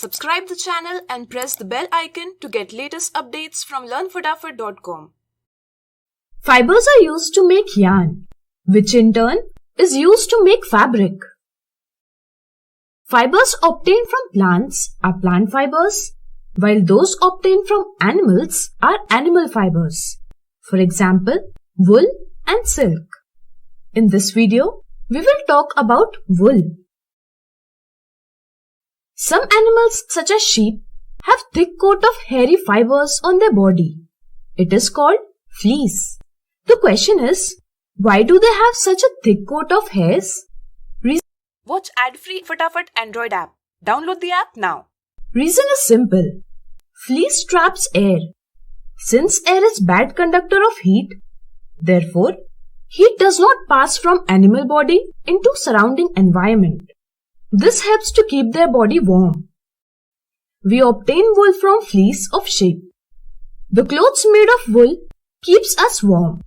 Subscribe the channel and press the bell icon to get latest updates from LearnFatafat.com. Fibers are used to make yarn, which in turn is used to make fabric. Fibers obtained from plants are plant fibers, while those obtained from animals are animal fibers. For example, wool and silk. In this video, we will talk about wool. Some animals such as sheep have thick coat of hairy fibers on their body. It is called fleece. The question is, why do they have such a thick coat of hairs? Watch ad-free Fatafat Android app. Download the app now. Reason is simple. Fleece traps air. Since air is bad conductor of heat, therefore, heat does not pass from animal body into surrounding environment. This helps to keep their body warm. We obtain wool from fleece of sheep. The clothes made of wool keeps us warm.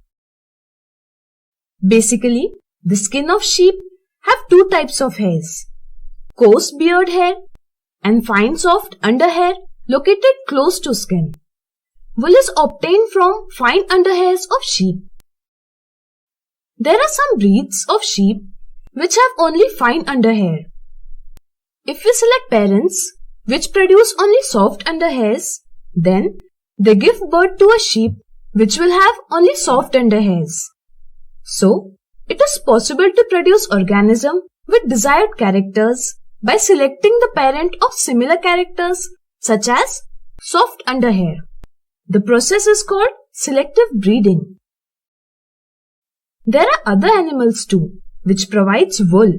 Basically, the skin of sheep have two types of hairs, coarse beard hair and fine soft underhair located close to skin. Wool is obtained from fine underhairs of sheep. There are some breeds of sheep which have only fine underhair. If we select parents which produce only soft underhairs, then they give birth to a sheep which will have only soft underhairs. So, it is possible to produce organism with desired characters by selecting the parent of similar characters such as soft underhair. The process is called selective breeding. There are other animals too which provides wool.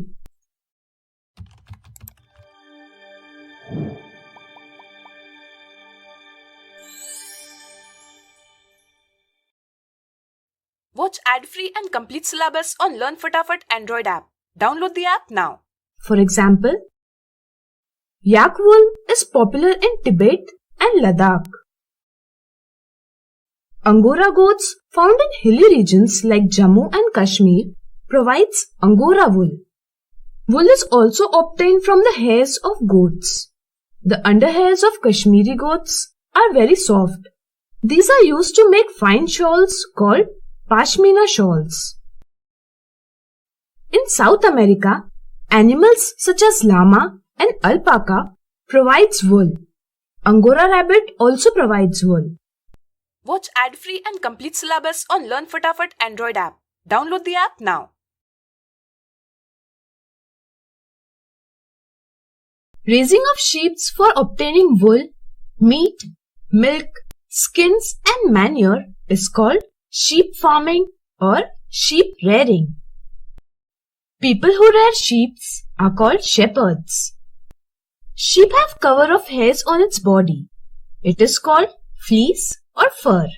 Watch ad-free and complete syllabus on LearnFatafat Android app. Download the app now. For example, yak wool is popular in Tibet and Ladakh. Angora goats found in hilly regions like Jammu and Kashmir provides Angora wool. Wool is also obtained from the hairs of goats. The underhairs of Kashmiri goats are very soft. These are used to make fine shawls called Pashmina shawls. In South America, animals such as llama and alpaca provides wool. Angora rabbit also provides wool. Watch ad-free and complete syllabus on LearnFatafat Android app. Download the app now. Raising of sheep for obtaining wool, meat, milk, skins and manure is called sheep farming or sheep rearing. People who rear sheep are called shepherds. Sheep have cover of hairs on its body. It is called fleece or fur.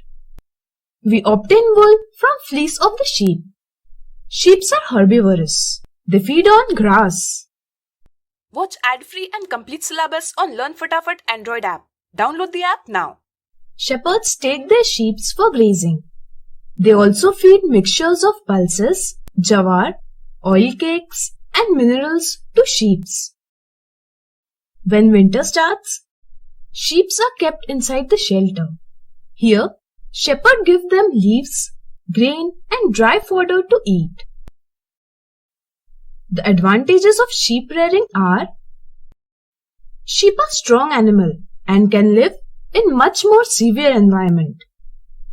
We obtain wool from fleece of the sheep. Sheep are herbivorous. They feed on grass. Watch ad-free and complete syllabus on LearnFatafat Android app. Download the app now. Shepherds take their sheep for grazing. They also feed mixtures of pulses, jawar, oil cakes and minerals to sheep. When winter starts, sheep are kept inside the shelter. Here, shepherds give them leaves, grain and dry fodder to eat. The advantages of sheep rearing are: sheep are strong animal and can live in much more severe environment.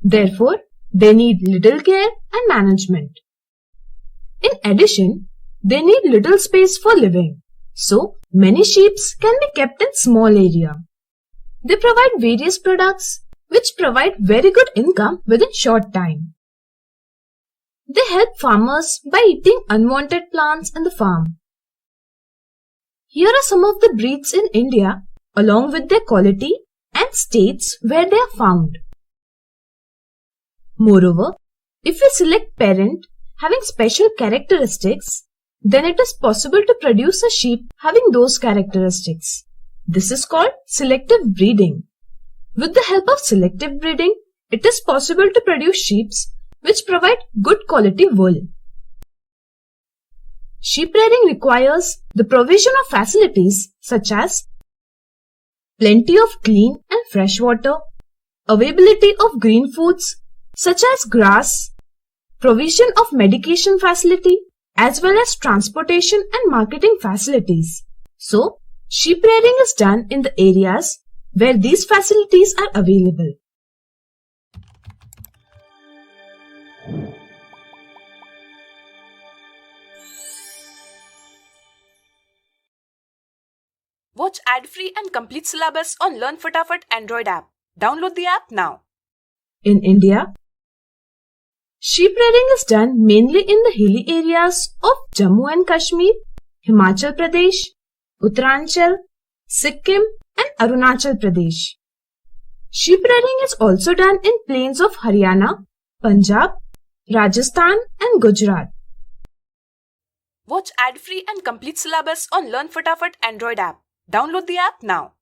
Therefore, they need little care and management. In addition, they need little space for living. So, many sheep can be kept in small area. They provide various products which provide very good income within short time. They help farmers by eating unwanted plants in the farm. Here are some of the breeds in India along with their quality and states where they are found. Moreover, if we select parent having special characteristics, then it is possible to produce a sheep having those characteristics. This is called selective breeding. With the help of selective breeding, it is possible to produce sheep which provide good quality wool. Sheep rearing requires the provision of facilities such as plenty of clean and fresh water, availability of green foods such as grass, provision of medication facility, as well as transportation and marketing facilities. So, sheep rearing is done in the areas where these facilities are available. Watch ad-free and complete syllabus on LearnFatafat Android app. Download the app now. In India, sheep rearing is done mainly in the hilly areas of Jammu and Kashmir, Himachal Pradesh, Uttaranchal, Sikkim and Arunachal Pradesh. Sheep rearing is also done in plains of Haryana, Punjab, Rajasthan and Gujarat. Watch ad-free and complete syllabus on LearnFatafat Android app. Download the app now.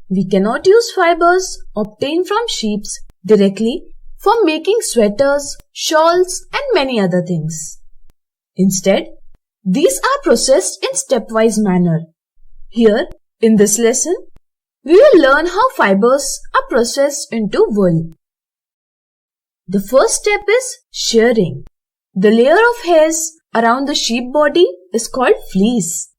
We cannot use fibers obtained from sheep directly for making sweaters, shawls and many other things. Instead, these are processed in stepwise manner. Here, in this lesson, we will learn how fibers are processed into wool. The first step is shearing. The layer of hairs around the sheep body is called fleece.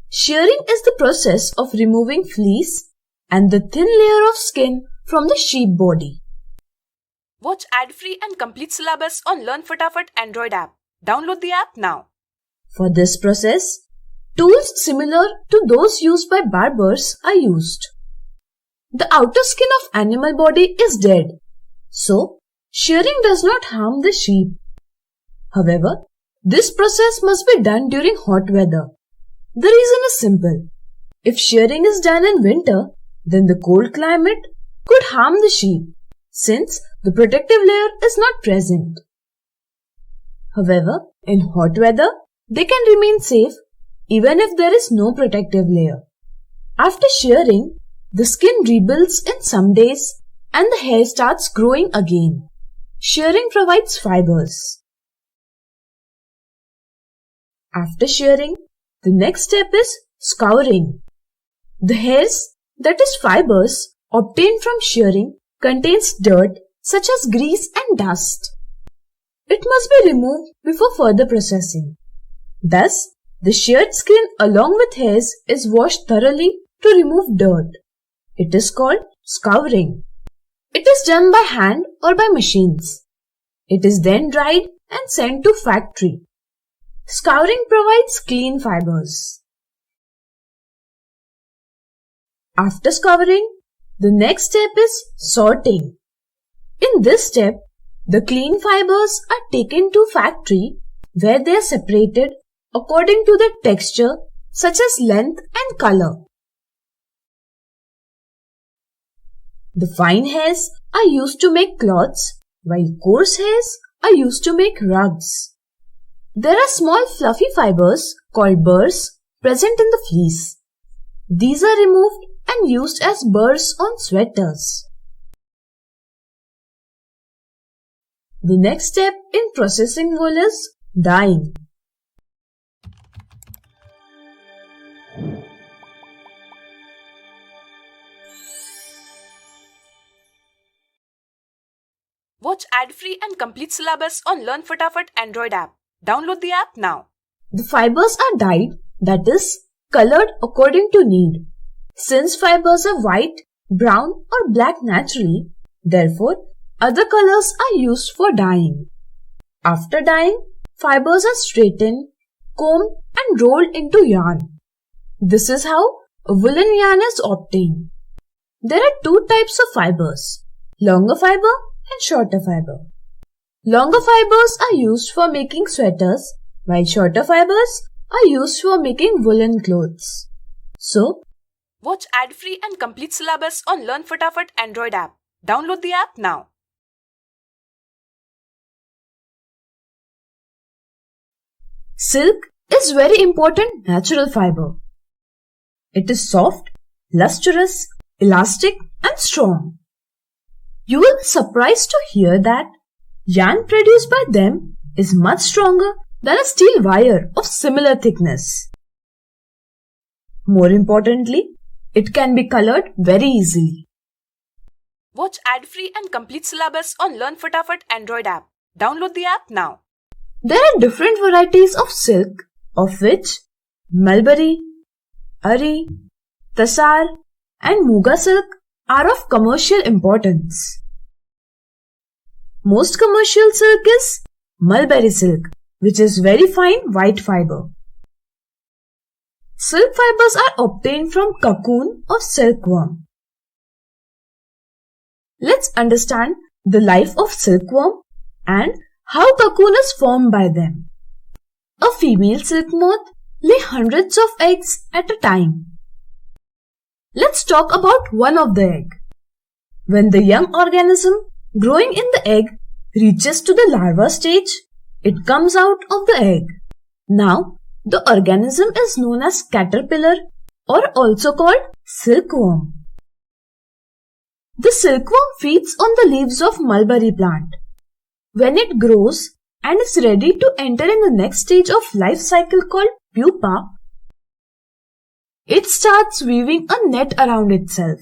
Shearing is the process of removing fleece and the thin layer of skin from the sheep body. Watch ad-free and complete syllabus on LearnFatafat Android app. Download the app now. For this process, tools similar to those used by barbers are used. The outer skin of animal body is dead, so shearing does not harm the sheep. However, this process must be done during hot weather. The reason is simple. If shearing is done in winter, then the cold climate could harm the sheep, since the protective layer is not present. However, in hot weather, they can remain safe even if there is no protective layer. After shearing, the skin rebuilds in some days and the hair starts growing again. Shearing provides fibers. After shearing, the next step is scouring. The hairs, that is fibers, obtained from shearing contains dirt such as grease and dust. It must be removed before further processing. Thus, the sheared skin along with hairs is washed thoroughly to remove dirt. It is called scouring. It is done by hand or by machines. It is then dried and sent to factory. Scouring provides clean fibers. After scouring, the next step is sorting. In this step, the clean fibers are taken to factory where they are separated according to the texture such as length and color. The fine hairs are used to make cloths, while coarse hairs are used to make rugs. There are small fluffy fibers called burrs present in the fleece. These are removed and used as burrs on sweaters. The next step in processing wool is dyeing. Watch ad-free and complete syllabus on LearnFatafat Android app. Download the app now. The fibers are dyed, that is, colored according to need. Since fibers are white, brown or black naturally, therefore, other colors are used for dyeing. After dyeing, fibers are straightened, combed and rolled into yarn. This is how a woolen yarn is obtained. There are two types of fibers, longer fiber and shorter fiber. Longer fibers are used for making sweaters, while shorter fibers are used for making woolen clothes. So, watch ad-free and complete syllabus on LearnFatafat Android app. Download the app now. Silk is very important natural fiber. It is soft, lustrous, elastic and strong. You will be surprised to hear that yarn produced by them is much stronger than a steel wire of similar thickness. More importantly, it can be colored very easily. Watch ad-free and complete syllabus on LearnFatafat Android app. Download the app now. There are different varieties of silk, of which mulberry, ari, tasar, and muga silk are of commercial importance. Most commercial silk is mulberry silk, which is very fine white fiber. Silk fibers are obtained from cocoon of silkworm. Let's understand the life of silkworm and how cocoon is formed by them. A female silk moth lays hundreds of eggs at a time. Let's talk about one of the egg. When the young organism growing in the egg reaches to the larva stage, it comes out of the egg. Now, the organism is known as caterpillar or also called silkworm. The silkworm feeds on the leaves of mulberry plant. When it grows and is ready to enter in the next stage of life cycle called pupa, it starts weaving a net around itself.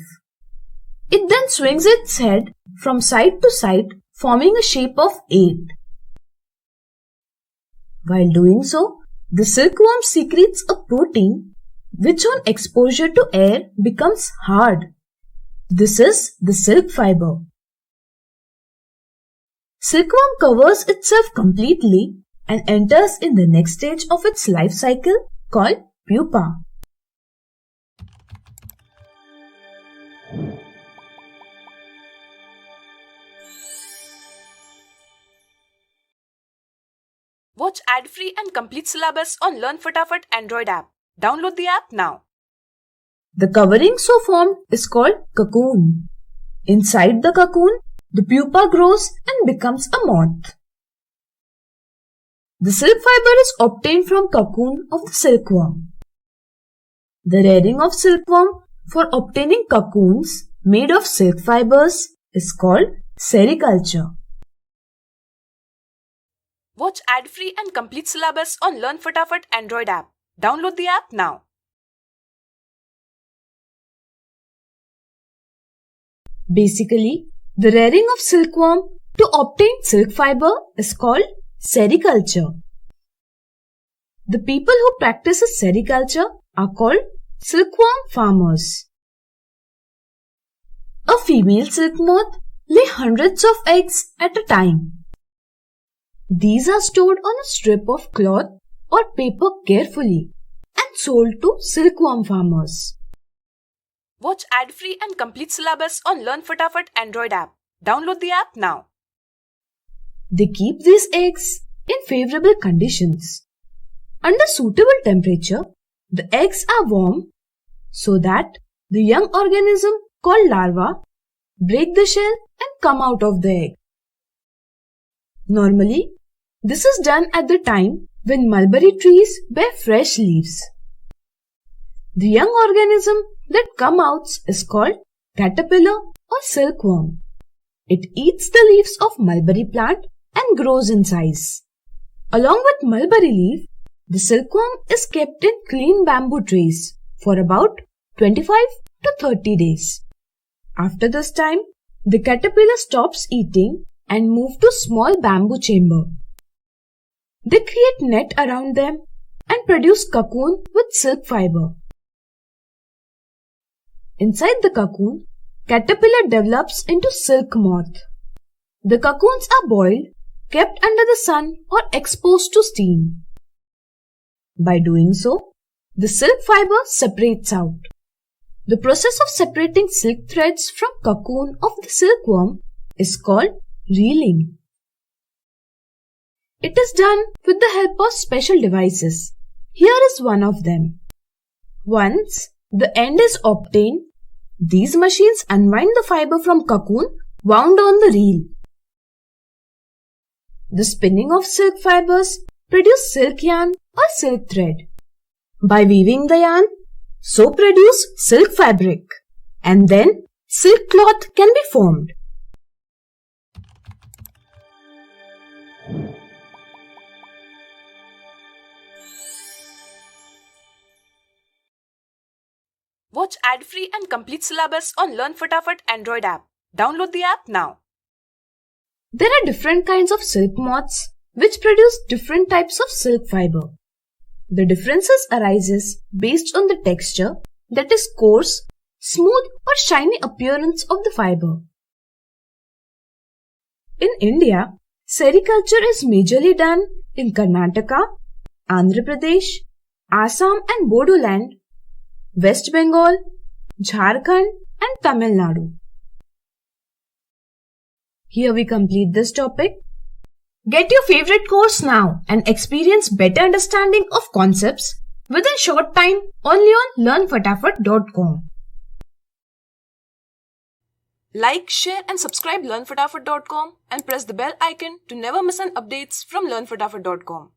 It then swings its head from side to side, forming a shape of 8. While doing so, the silkworm secretes a protein which on exposure to air becomes hard. This is the silk fiber. Silkworm covers itself completely and enters in the next stage of its life cycle called pupa. Watch ad-free and complete syllabus on LearnFatafat Android app. Download the app now. The covering so formed is called cocoon. Inside the cocoon, the pupa grows and becomes a moth. The silk fiber is obtained from cocoon of the silkworm. The rearing of silkworm for obtaining cocoons made of silk fibers is called sericulture. Watch ad-free and complete syllabus on LearnFatafat Android app. Download the app now. Basically, the rearing of silkworm to obtain silk fiber is called sericulture. The people who practice sericulture are called silkworm farmers. A female silk moth lays hundreds of eggs at a time. These are stored on a strip of cloth or paper carefully and sold to silkworm farmers. Watch ad-free and complete syllabus on LearnFatafat Android app. Download the app now. They keep these eggs in favorable conditions. Under suitable temperature, the eggs are warm so that the young organism called larva break the shell and come out of the egg. Normally, this is done at the time when mulberry trees bear fresh leaves. The young organism that comes out is called caterpillar or silkworm. It eats the leaves of mulberry plant and grows in size. Along with mulberry leaf, the silkworm is kept in clean bamboo trays for about 25 to 30 days. After this time, the caterpillar stops eating and moves to small bamboo chamber. They create net around them and produce cocoon with silk fiber. Inside the cocoon, caterpillar develops into silk moth. The cocoons are boiled, kept under the sun or exposed to steam. By doing so, the silk fiber separates out. The process of separating silk threads from cocoon of the silkworm is called reeling. It is done with the help of special devices. Here is one of them. Once the end is obtained, these machines unwind the fiber from cocoon wound on the reel. The spinning of silk fibers produce silk yarn or silk thread. By weaving the yarn, so produce silk fabric, and then silk cloth can be formed. Watch ad-free and complete syllabus on LearnFatafat Android app. Download the app now. There are different kinds of silk moths which produce different types of silk fiber. The differences arises based on the texture, that is coarse, smooth or shiny appearance of the fiber. In India, sericulture is majorly done in Karnataka, Andhra Pradesh, Assam and Bodoland, West Bengal, Jharkhand and Tamil Nadu. Here we complete this topic. Get your favorite course now and experience better understanding of concepts within short time only on LearnFatafat.com. Like, share and subscribe LearnFatafat.com and press the bell icon to never miss an updates from LearnFatafat.com.